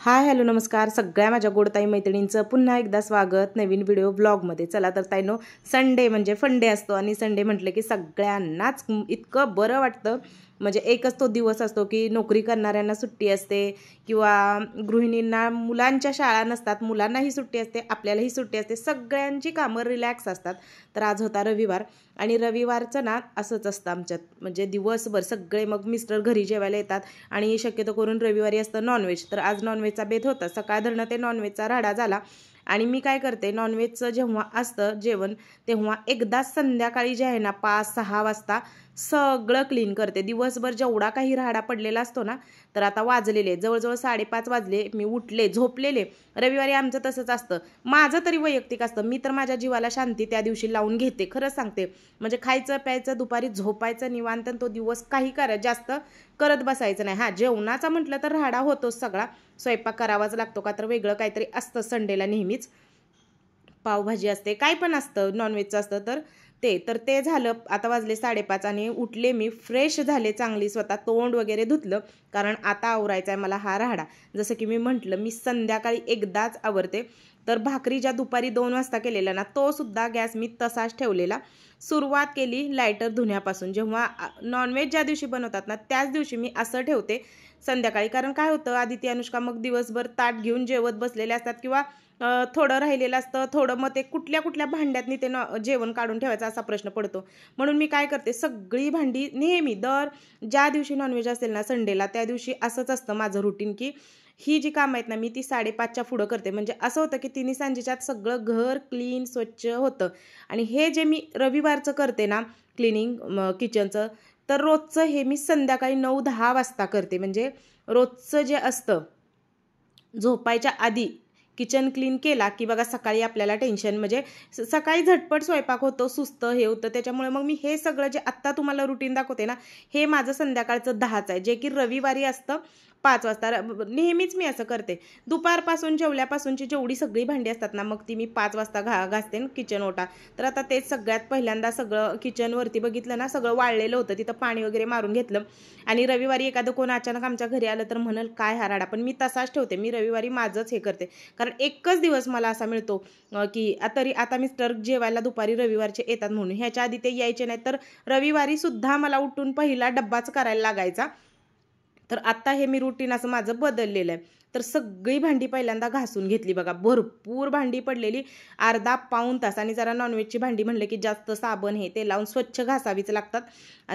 Hi hello नमस्कार सगळ्या माझ्या गोडताई मैत्रिणींचं पुन्हा एकदा स्वागत नवीन व्हिडिओ ब्लॉगमध्ये। चला तर ताईनो, संडे म्हणजे फंडे असतो आणि संडे म्हटलं की सगळ्यांनाच इतकं बरं वाटतं। म्हणजे एकच तो दिवस असतो की नोकरी करणाऱ्यांना सुट्टी असते किंवा गृहिणींना मुलांच्या शाळा नसतात, मुलांनाही सुट्टी असते, आपल्यालाही सुट्टी असते, सगळ्यांची कामं रिलॅक्स असतात। तर आज होता रविवार आणि रविवारचं ना असंच असतं आमच्यात, म्हणजे दिवसभर सगळे मग मिस्टर घरी जेवायला येतात आणि शक्यतो करून रविवारी असतं नॉनव्हेज। तर आज नॉनव्हेजचा बेत होता, सकाळ धरणं ते नॉनव्हेजचा राडा झाला। आणि मी काय करते, नॉनव्हेजचं जेव्हा असतं जेवण तेव्हा एकदा संध्याकाळी जे आहे ना 5-6 वाजता सगळं क्लीन करते। दिवसभर जेवढा काही राडा पडलेला असतो ना, तर आता वाजलेले जवळजवळ 5:30 वाजले, मी उठले, झोपलेले। रविवारी आमचं तसंच असतं, माझं तरी वैयक्तिक असतं, मी तर माझ्या जीवाला शांती त्या दिवशी लावून घेते, खरंच सांगते। म्हणजे खायचं प्यायचं, दुपारी झोपायचं निवांत, तो दिवस काही जास्त करत बसायचं नाही। हां, जेवणाचा म्हटलं तर राडा होतोच सगळा, स्वयंपाक करावाच लागतो, का तर वेगळं काहीतरी असतं संडेला नेहमीच, पावभाजी असते, काय पण असतं, नॉनव्हेजचं असतं। तर ते झालं, आता वाजले 5:30 आणि उठले, मी फ्रेश झाले चांगली, स्वतः तोंड वगैरे धुतलं, कारण आता आवरायचा आहे मला हा राहाडा। जसं की मी म्हटलं, मी संध्याकाळी एकदाच आवरते। तर भाकरी ज्या दुपारी 2 वाजता केलेला ना, तो सुद्धा गॅस मी तसाच ठेवलेला। सुरुवात केली लायटर धुण्यापासून, जेव्हा नॉनव्हेज ज्या दिवशी बनवतात ना त्याच दिवशी मी असं ठेवते संध्याकाळी, कारण काय होतं, आदिती अनुष्का मग दिवसभर ताट घेऊन जेवत बसलेले असतात किंवा थोडं राहिलेलं असतं, थोडं मग ते कुठल्या भांड्यातनी ते जेवण काढून ठेवायचा असा प्रश्न पडतो। म्हणून मी काय करते, सगळी भांडी नेहमी ज्या दिवशी नॉनव्हेज असेल ना संडेला, त्या दिवशी असंच असतं माझं रुटीन, की ही जी कामं आहेत ना मी ती 5:30च्या पुढं करते। म्हणजे असं होतं की तिन्ही सांजेच्यात सगळं घर क्लीन स्वच्छ होतं। आणि हे जे मी रविवारचं करते ना क्लिनिंग किचनचं, तर रोजचं हे मी संध्याकाळी 9-10 वाजता करते। म्हणजे रोजचं जे असतं, झोपायच्या आधी किचन क्लीन केला की बघा सकाळी आपल्याला टेन्शन, म्हणजे सकाळी झटपट स्वयंपाक होतो, सुस्त हे होतं, त्याच्यामुळे मग मी हे सगळं जे आत्ता तुम्हाला रुटीन दाखवते ना, हे माझं संध्याकाळचं 10चं आहे, जे की रविवारी असतं 5 वाजता। नेहमीच मी असं करते, दुपारपासून जेवल्यापासूनची जेवढी सगळी भांडी असतात ना, मग ती मी 5 वाजता घासते किचन ओटा। तर आता तेच सगळ्यात पहिल्यांदा सगळं किचनवरती बघितलं ना, सगळं वाळलेलं होतं, तिथं पाणी वगैरे मारून घेतलं। आणि रविवारी एखादं कोण अचानक आमच्या घरी आलं तर म्हणाल काय हा राडा, पण मी तसाच ठेवते, मी रविवारी माझंच हे करते, कारण एकच दिवस मला असा मिळतो की तरी आता मिस्टर जेवायला दुपारी रविवारचे येतात म्हणून, ह्याच्या आधी ते यायचे नाही, तर रविवारी सुद्धा मला उठून पहिला डब्बाच करायला लागायचा। तर आता हे मी रुटीन असं माझं बदललेलं आहे। तर सगळी भांडी पहिल्यांदा घासून घेतली बघा, भरपूर भांडी पडलेली, अर्धा पाऊण तास। आणि जरा नॉनव्हेजची भांडी म्हणलं की जास्त साबण हे ते लावून स्वच्छ घासावीच लागतात,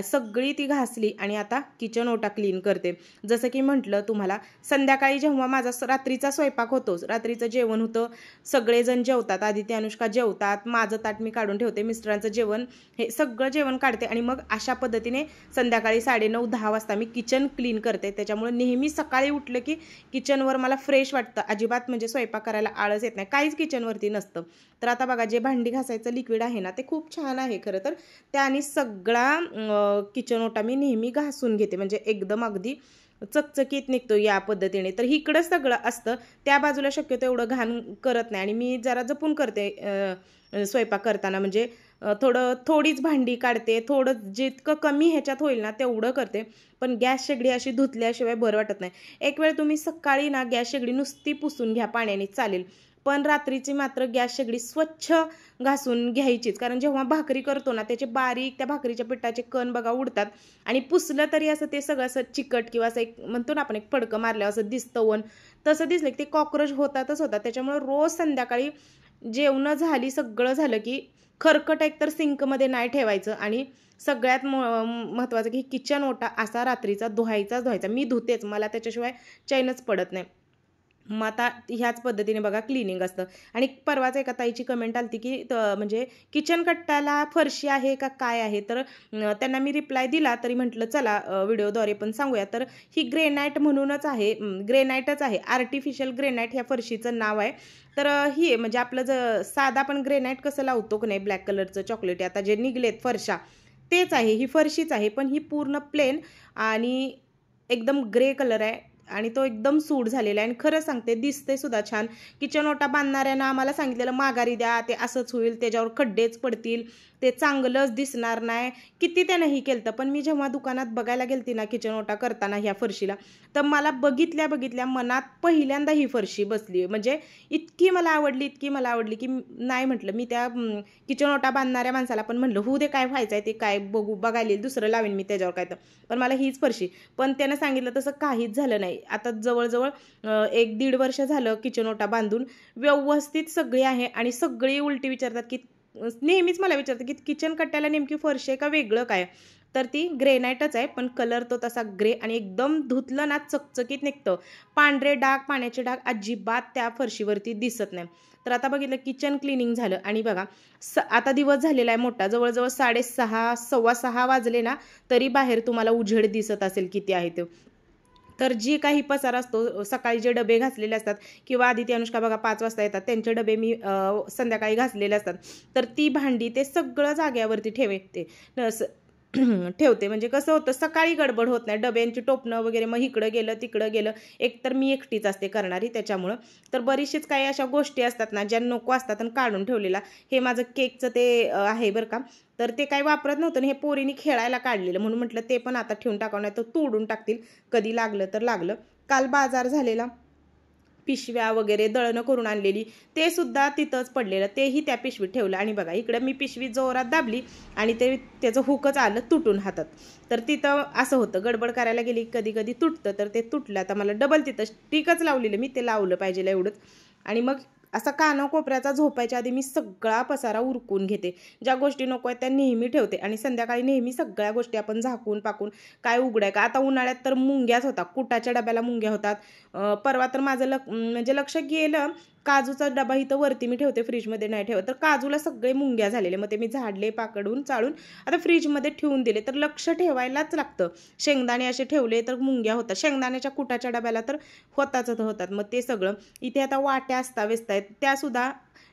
सगळी ती घासली। आणि आता किचन ओटा क्लीन करते। जसं की म्हटलं तुम्हाला, संध्याकाळी जेव्हा माझा रात्रीचा स्वयंपाक होतो, रात्रीचं जेवण होतं, सगळेजण जेवतात, आदिती अनुष्का जेवतात, माझं ताट मी काढून ठेवते, मिस्टरांचं जेवण, हे सगळं जेवण काढते आणि मग अशा पद्धतीने संध्याकाळी 9:30-10 वाजता मी किचन क्लीन करते। त्याच्यामुळे नेहमी सकाळी उठलं की किचनवर मला फ्रेश वाटतं, अजिबात म्हणजे स्वयंपाक करायला आळस येत नाही, काहीच किचनवरती नसतं। तर आता बघा, जे भांडी घासायचं लिक्विड आहे ना, ते खूप छान आहे खरं तर, त्याने सगळा किचन ओटा मी नेहमी घासून घेते, म्हणजे एकदम अगदी चकचकीत निघतो या पद्धतीने। तर इकडं सगळं असतं, त्या बाजूला शक्यतो एवढं घाण करत नाही, आणि मी जरा जपून करते स्वयंपाक करताना, म्हणजे थोडीच भांडी काढते, थोडं जितकं कमी ह्याच्यात होईल ना तेवढं करते। पण गॅस शेगडी अशी धुतल्याशिवाय बरं वाटत नाही। एक वेळ तुम्ही सकाळी ना गॅस शेगडी नुसती पुसून घ्या पाण्याने, चालेल, पण रात्रीची मात्र गॅस शेगडी स्वच्छ घासून घ्यायचीच, कारण जेव्हा भाकरी करतो ना त्याचे बारीक त्या भाकरीच्या पिठाचे कण बघा उडतात, आणि पुसलं तरी असं ते सगळं असं चिकट किंवा असं एक म्हणतो ना आपण एक फडकं मारल्यावर असं दिसतं वन, तसं दिसलं की ते कॉक्रोच होतातच होतात। त्याच्यामुळे रोज संध्याकाळी जेवणं झाली, सगळं झालं की खरकट एकतर सिंकमध्ये नाही ठेवायचं, आणि सगळ्यात महत्त्वाचं की किचन ओटा असा रात्रीचा धुवायचा, मी धुतेच, मला त्याच्याशिवाय चैनच पडत नाही। मग आता ह्याच पद्धतीने बघा क्लिनिंग असतं। आणि परवाच एका ताईची कमेंट आली की म्हणजे किचन कट्ट्याला फरशी आहे का काय आहे, तर त्यांना मी रिप्लाय दिला, तरी म्हटलं चला व्हिडिओद्वारे पण सांगूया। तर ही ग्रेनाईट म्हणूनच आहे, ग्रेनाईटच आहे, आर्टिफिशियल ग्रेनाईट ह्या फरशीचं नाव आहे। तर ही म्हणजे आपलं साधा आपण ग्रेनाईट कसं लावतो की नाही, ब्लॅक कलरचं चॉकलेटी, आता जे निघलेत फरशा तेच आहे, ही फरशीच आहे, पण ही पूर्ण प्लेन आणि एकदम ग्रे कलर आहे, आणि तो एकदम सूट झालेला आहे आणि खरं सांगते दिसते सुद्धा छान. किचन ओटा बांधणाऱ्यांना आम्हाला सांगितलेलं माघारी द्या, ते असंच होईल, त्याच्यावर खड्डेच पडतील, ते चांगलंच दिसणार नाही, किती त्यानं ही केलं. पण मी जेव्हा दुकानात बघायला गेलती ना किचन ओटा करताना ह्या फरशीला, तर मला बघितल्या मनात पहिल्यांदा ही फरशी बसली. म्हणजे इतकी मला आवडली की नाही म्हटलं मी त्या किचन ओटा बांधणाऱ्या माणसाला पण म्हणलं होऊ दे, काय व्हायचं आहे ते काय बघायला दुसरं लावेन मी त्याच्यावर काय, तर पण मला हीच फरशी. पण त्यानं सांगितलं तसं काहीच झालं नाही. आता जवळजवळ 1-1.5 वर्ष झालं किचन ओटा बांधून, व्यवस्थित सगळी आहे. आणि सगळी उलटी विचारतात की नेहमीच मला विचारतात की किचन कट्ट्याला नेमकी फरशी आहे का वेगळं काय, तर ती ग्रेनाईटच आहे, पण कलर तो तसा ग्रे आणि एकदम धुतलं ना चकचकीत निघतं. पांढरे डाग, पाण्याचे डाग अजिबात त्या फरशीवरती दिसत नाही. तर आता बघितलं किचन क्लिनिंग झालं आणि बघा आता दिवस झालेला आहे मोठा, जवळजवळ 6:30 6:15 वाजले ना, तरी बाहेर तुम्हाला उजेड दिसत असेल किती आहे ते. तर जी काही पसारा असतो, सकाळी जे डबे घासलेले असतात किंवा आदिती अनुष्का बघा 5 वाजता येतात, त्यांचे डबे मी संध्याकाळी घासलेले असतात, तर ती भांडी ते सगळं जाग्यावरती ठेवते. म्हणजे कसं होतं, सकाळी गडबड होत नाही, डब्यांची टोपणं वगैरे मग इकडं गेलं तिकडं गेलं. एक तर मी एकटीच असते करणारी त्याच्यामुळं, तर बरीचशीच काही अशा गोष्टी असतात ना ज्या नको असतात आणि काढून ठेवलेला. हे माझं केकचं ते आहे बरं का, तर ते काही वापरत नव्हतं आणि हे पोरीने खेळायला काढलेलं, म्हणून म्हटलं ते पण आता ठेवून टाकावं, नाही तर तोडून टाकतील, कधी लागलं तर लागलं. काल बाजार झालेला, पिशव्या वगैरे दळणं करून आणलेली ते सुद्धा तिथंच पडलेलं, तेही त्या पिशवीत ठेवलं. आणि बघा इकडं मी पिशवी जोरात दाबली आणि त्याचं हुकच आलं तुटून हातात. तर तिथं असं होतं, गडबड करायला गेली कधी कधी तुटतं, तर ते तुटलं. आता मला डबल तिथं स्टिकच लावलेलं, मी ते लावलं पाहिजे एवढंच. आणि मग असा कानाकोपऱ्याचा झोपायच्या आधी मी सगळा पसारा उरकून घेते. ज्या गोष्टी नको आहेत त्या नेहमी ठेवते आणि संध्याकाळी नेहमी सगळ्या गोष्टी आपण झाकून पाकून, काय उघडाय का. आता उन्हाळ्यात तर मुंग्याच होता, कुटाच्या डब्याला मुंग्या होतात. परवा तर माझं म्हणजे लक्ष गेलं, काजूचा डबा इथं वरती मी ठेवते, फ्रीजमध्ये नाही ठेवत, तर काजूला सगळे मुंग्या झालेले. मग ते मी झाडले, पाकडून चाळून आता फ्रीजमध्ये ठेवून दिले. तर लक्ष ठेवायलाच लागतं. शेंगदाणे असे ठेवले तर मुंग्या होतात, शेंगदाण्याच्या कुटाच्या डब्याला तर होतात. मग ते सगळं इथे आता वाट्या अस्ताव्यस्त आहेत, त्यासुद्धा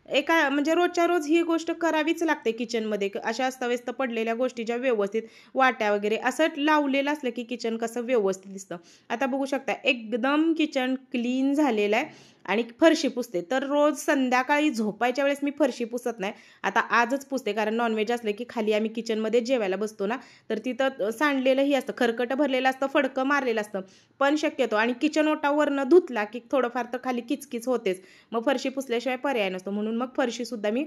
एका म्हणजे रोजच्या रोज ही गोष्ट करावीच लागते किचनमध्ये. अशा अस्ताव्यस्त पडलेल्या गोष्टी ज्या व्यवस्थित, वाट्या वगैरे असं लावलेलं असलं की किचन कसं व्यवस्थित दिसतं. आता बघू शकता एकदम किचन क्लीन झालेलं आहे आणि फरशी पुसते. तर रोज संध्याकाळी झोपायच्या वेळेस मी फरशी पुसत नाही, आता आजच पुसते, कारण नॉनव्हेज असलं की खाली आम्ही किचनमध्ये जेवायला बसतो ना, तर तिथं सांडलेलंही असतं, खरकटं भरलेलं असतं, फडकं मारलेलं असतं. पण शक्यतो आणि किचन ओटावरनं धुतला की थोडंफार तर खाली किचकिच होतेच, मग फरशी पुसल्याशिवाय पर्याय नसतो. म्हणून मग फरशीसुद्धा मी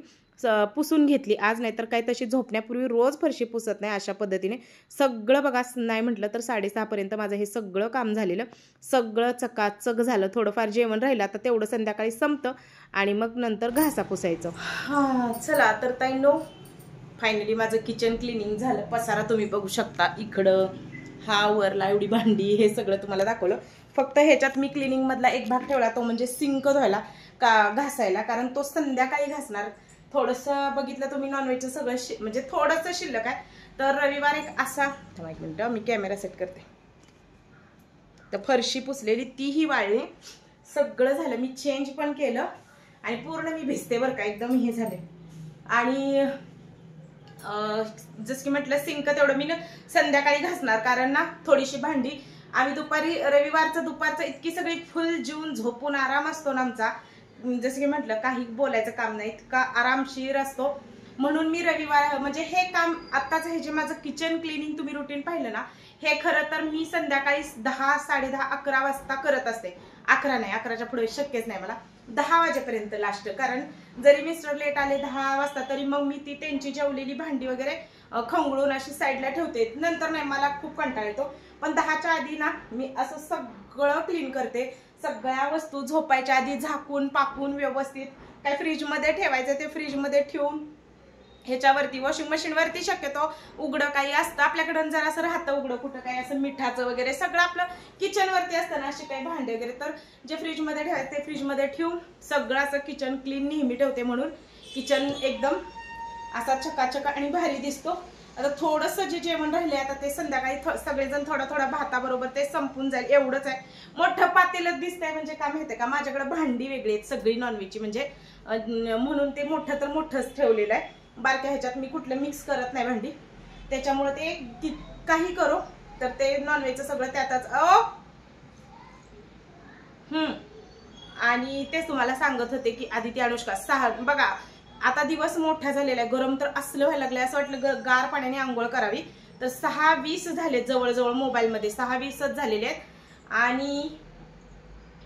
पुसून घेतली आज, नाही तर काही तशी झोपण्यापूर्वी रोज फरशी पुसत नाही. अशा पद्धतीने सगळं बघा, नाही म्हटलं तर 6:30 पर्यंत माझं हे सगळं काम झालेलं, सगळं चकाचक झालं. थोडंफार जेवण राहिलं, आता तेवढं संध्याकाळी संपतं आणि मग नंतर घासा पुसायचं. हां चला तर ताईंनो, फायनली माझं किचन क्लिनिंग झालं. पसारा तुम्ही बघू शकता, इकडं हा वरला एवढी भांडी, हे सगळं तुम्हाला दाखवलं. फक्त ह्याच्यात मी क्लिनिंगमधला एक भाग ठेवला, तो म्हणजे सिंक धुवायला का घासायला, कारण तो संध्याकाळी घासणार. थोडंसं बघितलं तुम्ही नॉनव्हेजचं सगळं म्हणजे थोडंसं शिल्लक आहे. तर रविवार एक असा, एक मिनिट मी कॅमेरा सेट करते. तर फरशी पुसलेली तीही वाळली, सगळं झालं. मी चेंज पण केलं आणि पूर्ण मी भिजते बरं का, एकदम हे झाले. आणि जसं की म्हटलं सिंक तेवढं मी ना संध्याकाळी घासणार, कारण ना थोडीशी भांडी आम्ही दुपारी, दुपारचं इतकी सगळी फुल जीवन झोपून आराम असतो ना आमचा, जसं की म्हटलं काही बोलायचं काम नाही, इतका आरामशीर असतो. म्हणून मी रविवार म्हणजे हे काम आत्ताच हे जे माझं किचन क्लिनिंग तुम्ही रुटीन पाहिलं ना, हे खरं तर मी संध्याकाळी 10, 10:30, 11 वाजता करत असते. 11 नाही, 11च्या पुढे शक्यच नाही मला, 10 वाजेपर्यंत लास्ट. कारण जरी मिस्टर लेट आले 10 वाजता, तरी मग मी ती त्यांची जेवलेली भांडी वगैरे खंगळून अशी साईडला ठेवते. नंतर नाही, मला खूप कंटाळा येतो. पण 10च्या आधी ना मी असं सगळं क्लीन करते. सगळ्या वस्तू झोपायच्या आधी झाकून पाकून व्यवस्थित, काय फ्रीजमध्ये ठेवायचं ते फ्रीजमध्ये ठेवून, ह्याच्यावरती वॉशिंग मशीनवरती शक्यतो उघडं काही असतं आपल्याकडं, जर असं राहतं उघडं कुठं काही असं मिठाचं वगैरे सगळं आपलं किचनवरती असतं ना, असे काही भांडे वगैरे, तर जे फ्रीजमध्ये ठेवायचं ते फ्रीजमध्ये ठेवून सगळं असं किचन क्लीन नेहमी ठेवते. म्हणून किचन एकदम असा चकाचक आणि भारी दिसतो. आता थोडंसं जे जेवण राहिले आता ते संध्याकाळी सगळेजण थोडा भाताबरोबर ते संपून जाईल, एवढंच आहे. मोठं पातेलं दिसतंय म्हणजे काय माहितीये का, माझ्याकडे भांडी वेगळी आहेत सगळी नॉनव्हेजची, म्हणजे म्हणून ते मोठं तर मोठंच ठेवलेलं आहे. बारक्या ह्याच्यात मी कुठलं मिक्स करत नाही भांडी, त्याच्यामुळे ते काही करो तर ते नॉनव्हेजचं सगळं त्यातच. आणि तेच तुम्हाला सांगत होते की आदिती अनुष्का 6 बघा आता दिवस मोठा झालेला आहे, गरम तर असलं व्हायला लागलं, असं वाटलं गार पाण्याने आंघोळ करावी. तर 6:20 झाले जवळजवळ मोबाईलमध्ये 6:20च झालेले आहेत आणि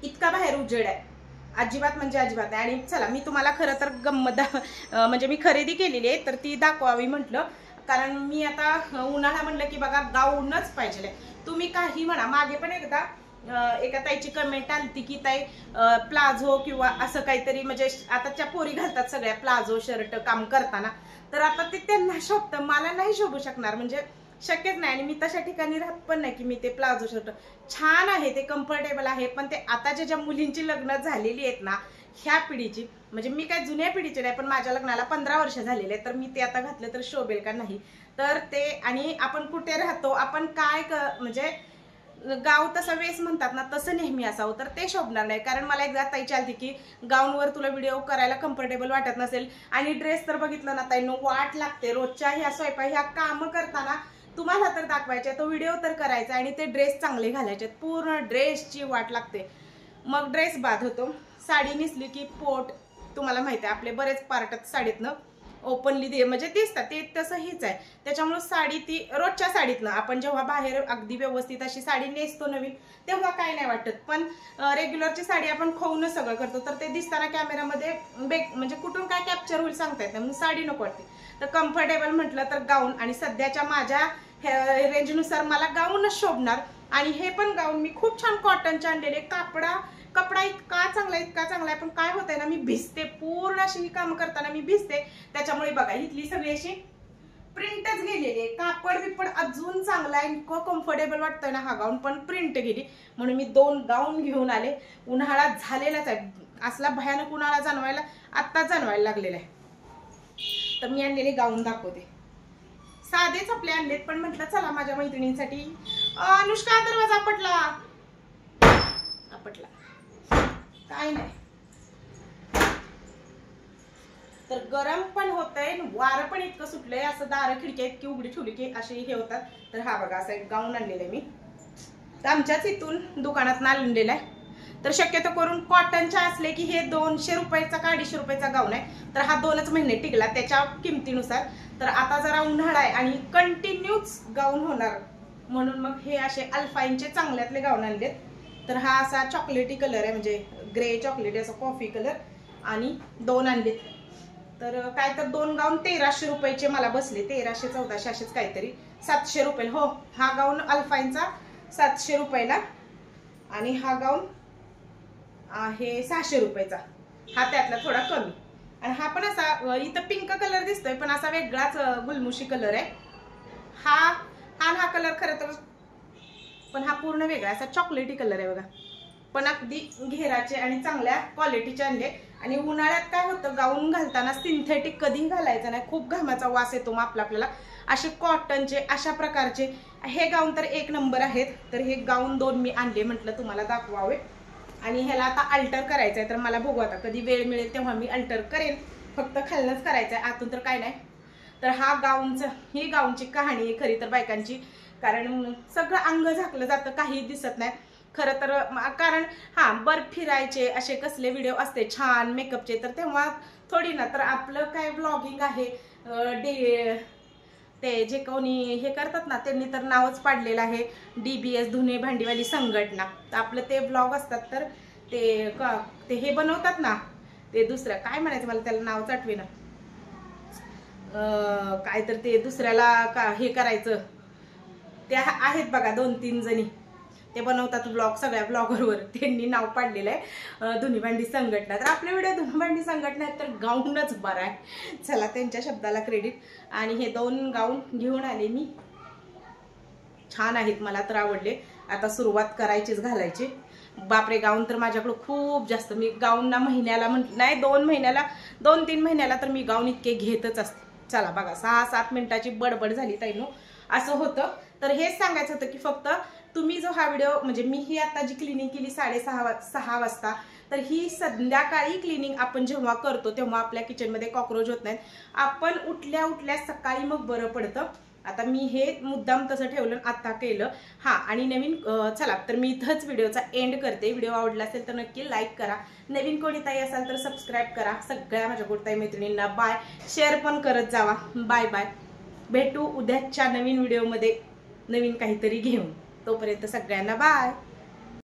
इतका बाहेर उजेड आहे अजिबात म्हणजे अजिबात नाही. आणि चला मी तुम्हाला खरं तर गंमत म्हणजे मी खरेदी केलेली आहे तर ती दाखवावी म्हटलं, कारण मी आता उन्हाळा म्हणलं की बघा गाऊनच पाहिजे. तुम्ही काही म्हणा, मागे पण एकदा एका ताईची कमेंट आलती की ताई प्लाझो किंवा असं काहीतरी, म्हणजे आताच्या पोरी घालतात सगळ्या प्लाझो शर्ट काम करताना, तर आता ते त्यांना शोभतं, मला नाही शोभू शकणार, म्हणजे शक्यच नाही. आणि मी तशा ठिकाणी राहत पण नाही की मी ते प्लाझो शर्ट, छान आहे ते कम्फर्टेबल आहे, पण ते आताच्या ज्या मुलींची लग्न झालेली आहेत ना ह्या पिढीची, म्हणजे मी काय जुन्या पिढीची नाही पण माझ्या लग्नाला 15 वर्ष झालेले, तर मी ते आता घातलं तर शोभेल का नाही. तर ते, आणि आपण कुठे राहतो, आपण काय म्हणजे गाव तसं वेस म्हणतात ना तसं नेहमी असावं, तर ते शोभणार नाही. कारण मला एकदा ताई चालते की गाऊनवर तुला व्हिडिओ करायला कम्फर्टेबल वाटत नसेल, आणि ड्रेस तर बघितलं ना ताईंनो वाट लागते रोजच्या ह्या स्वयंपाक ह्या कामं करताना, तुम्हाला तर दाखवायचे तो व्हिडिओ तर करायचा आणि ते ड्रेस चांगले घालायचे, पूर्ण ड्रेसची वाट लागते, मग ड्रेस बाद होतो. साडी नेसली की पोट, तुम्हाला माहिती आहे आपले बरेच पार्ट साडीतनं ओपनली म्हणजे दिसतात, ते तसं हीच आहे. त्याच्यामुळे साडी ती रोजच्या साडीतनं आपण जेव्हा बाहेर अगदी व्यवस्थित अशी साडी नेसतो नवीन, तेव्हा काय नाही वाटत, पण रेग्युलरची साडी आपण खाऊनच सगळं करतो, तर ते दिसताना कॅमेरामध्ये म्हणजे कुठून काय कॅप्चर होईल सांगता येत नाही, म्हणून साडी नको वाटते. तर कम्फर्टेबल म्हटलं तर गाऊन, आणि सध्याच्या माझ्या रेंजनुसार मला गाऊनच शोभणार. आणि हे पण गाऊन मी खूप छान कॉटनचे आणलेले, कपडा इतका चांगला आहे, पण काय होतंय ना मी भिजते, पूर्ण अशी ही काम करताना मी भिजते, त्याच्यामुळे बघा इथली सगळी अशी प्रिंटच गेलेली आहे. कापड बिपड अजून चांगला आहे, इतकं कम्फर्टेबल वाटतंय ना हा गाऊन, पण प्रिंट गेली, म्हणून मी 2 गाऊन घेऊन आले. उन्हाळा झालेलाच आहे, असला भयानक उन्हाळा जाणवायला आत्ता जाणवायला लागलेला आहे. तर मी आणलेले गाऊन दाखवते, साधेच आपले आणलेत, पण म्हटलं चला माझ्या मैत्रिणींसाठी. अनुष्का दरवाजा आपटला काय नाही, तर गरम पण होतंय, वारं पण इतकं सुटलंय, असं दारं खिडक्या इतकी उघडी ठेवली की असे हे होतात. तर हा बघा असा एक गाऊन आणलेला आहे मी, तर आमच्याच इथून दुकानात आणलेला आहे. तर शक्यतो करून कॉटनच्या असले की हे 200 रुपयाचा का 250 रुपयाचा गाऊन आहे, तर हा 2च महिने टिकला त्याच्या किमतीनुसार. तर आता जरा उन्हाळा आहे आणि कंटिन्यूच गाऊन होणार, म्हणून मग हे असे अल्फाईनचे चांगल्यातले गाऊन आणलेत. तर हा असा चॉकलेटी कलर आहे, म्हणजे ग्रे चॉकलेटी असा कॉफी कलर, आणि 2 आणलेत. तर काय तर 2 गाऊन 1300 रुपयाचे मला बसले, 1300-1400 असेच काहीतरी, 700 रुपये. हो, हा गाऊन अल्फाईनचा 700 रुपयाला, आणि हा गाऊन आहे 600 रुपयाचा, हा त्यातला थोडा कमी. आणि हा पण असा इथं पिंक कलर दिसतोय, पण असा वेगळाच गुलमुशी कलर आहे. हा कलर खरं तर, पण हा पूर्ण वेगळा असा चॉकलेटी कलर आहे बघा, पण अगदी घेराचे आणि चांगल्या क्वालिटीचे आणले. आणि उन्हाळ्यात काय होतं, गाऊन घालताना सिंथेटिक कधीही घालायचं नाही, खूप घामाचा वास येतो मग आपल्याला. असे कॉटनचे अशा प्रकारचे हे गाऊन तर 1 नंबर आहेत. तर हे गाऊन 2 मी आणले, म्हटलं तुम्हाला दाखवावे. आणि ह्याला आता अल्टर करायचं आहे, तर मला बघू आता कधी वेळ मिळेल तेव्हा मी अल्टर करेन, फक्त खालनच करायचं आहे, आतून तर काय नाही. तर हा ही गाऊनची कहाणी आहे खरी तर बायकांची, कारण सगळं अंग झाकलं जातं, काही दिसत नाही खरं तर. कारण बर्फ फिरायचे असे कसले व्हिडिओ असते छान मेकअपचे, तर तेव्हा थोडी ना, तर आपलं काय ब्लॉगिंग आहे, ते जे कोणी हे करतात ना त्यांनी तर नावच पाडलेलं आहे DBS धुणे भांडीवाली संघटना. तर आपलं ते ब्लॉग असतात, तर ते हे बनवतात ना, ते दुसरं काय म्हणायचं मला त्याला नावच आठवेना, काय तर ते दुसऱ्याला हे करायचं, ते आहेत बघा 2-3 जणी, ते बनवतात ब्लॉग, सगळ्या ब्लॉगरवर त्यांनी नाव पाडलेलं आहे धुणी भांडी संघटना. तर आपल्या व्हिडिओ धुणी भांडी संघटना आहेत, तर गाऊनच बरा आहे, चला त्यांच्या शब्दाला क्रेडिट. आणि हे 2 गाऊन घेऊन आले मी, छान आहेत, मला तर आवडले. आता सुरुवात करायचीच घालायची. बापरे, गाऊन तर माझ्याकडे खूप जास्त, मी गाऊन ना महिन्याला नाही 2-3 महिन्याला तर मी गाऊन इतके घेतच असते. चला बघा 6-7 मिनिटाची बडबड झाली ताईनो, असं होतं. तर हेच सांगायचं होतं की फक्त तुम्ही जो हा व्हिडिओ, म्हणजे मी ही आता जी क्लिनिंग केली 6:30 वाजता, तर ही संध्याकाळी क्लिनिंग आपण जेव्हा करतो तेव्हा आपल्या किचनमध्ये कॉक्रोच होत नाहीत. आपण उठल्या सकाळी मग बरं पडतं. आता मी हे मुद्दाम तसं ठेवलं आता केलं हां. आणि नवीन चला तर मी इथंच व्हिडिओचा एंड करते. व्हिडिओ आवडला असेल तर नक्की लाईक करा. नवीन कोणी ताई असाल तर सबस्क्राईब करा. सगळ्या माझ्या गोड ताई मैत्रिणींना बाय. शेअर पण करत जावा. Bye bye. भेटू उद्याच्या नवीन व्हिडिओमध्ये नवीन काहीतरी घेऊन. तोपर्यंत सगळ्यांना बाय.